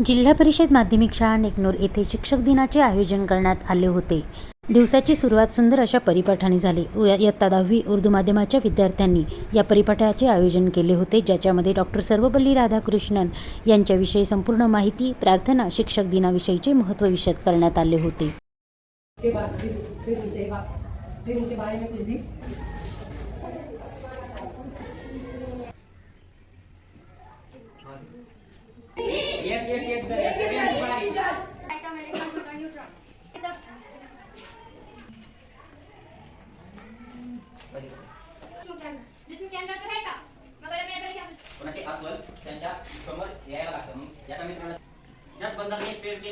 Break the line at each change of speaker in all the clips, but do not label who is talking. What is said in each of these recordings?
जिल्हा परिषद माध्यमिक शाळा नेकनूर येथे शिक्षक दिनाचे आयोजन करण्यात आले होते। दिवसाची सुरुवात सुंदर अशा परिपाठाने झाली। इयत्ता 10वी उर्दू माध्यमाच्या विद्यार्थ्यांनी या परिपाठाचे आयोजन केले होते, ज्याच्यामध्ये डॉक्टर सर्वपल्ली राधाकृष्णन यांच्याविषयी संपूर्ण माहिती, प्रार्थना, शिक्षक दिनाविषयीचे महत्त्व विशद करण्यात आले होते।
कोणाचे अस्वल त्यांच्या समोर यायला लागतं। मग याचा मित्रांना जट बंदर ने पेड़ के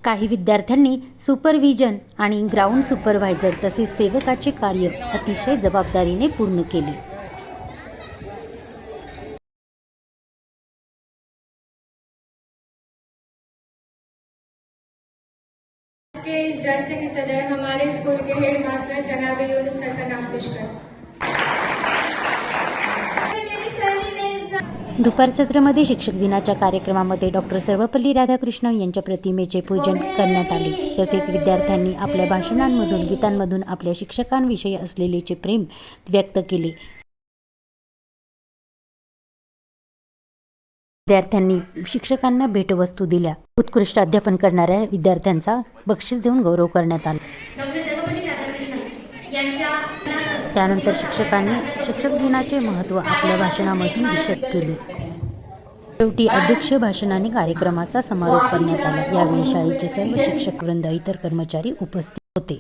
काही विद्यार्थ्यांनी सुपरविजन आणि ग्राउंड सुपरवायझर तसेच सेवकाचे कार्य अतिशय जबाबदारीने पूर्ण केले।
के इस जलसे के सदर हमारे स्कूल के हेड मास्टर जनाब यूनुस सर का नाम पेश कर।
दुपार सत्रामध्ये शिक्षक दिनाच्या कार्यक्रमामध्ये डॉक्टर सर्वपल्ली राधाकृष्णन यांच्या प्रतिमेचे पूजन करण्यात आले। तसेच विद्यार्थ्यांनी आपल्या भाषणांमधून, गीतांमधून आपल्या शिक्षकांविषयी असलेले प्रेम व्यक्त केले। विद्यार्थ्यांनी शिक्षकांना भेटवस्तू दिल्या। उत्कृष्ट अध्यापन करणाऱ्या विद्यार्थ्यांचा बक्षीस देऊन गौरव करण्यात आला। त्यानंतर शिक्षकांनी शिक्षक दिनाचे महत्त्व आपल्या भाषणामधून विशद केले। शेवटी अध्यक्ष भाषणाने कार्यक्रमाचा समारोप करण्यात आला। यावेळी शाळेचे सर्व शिक्षक वृंद, इतर कर्मचारी उपस्थित होते।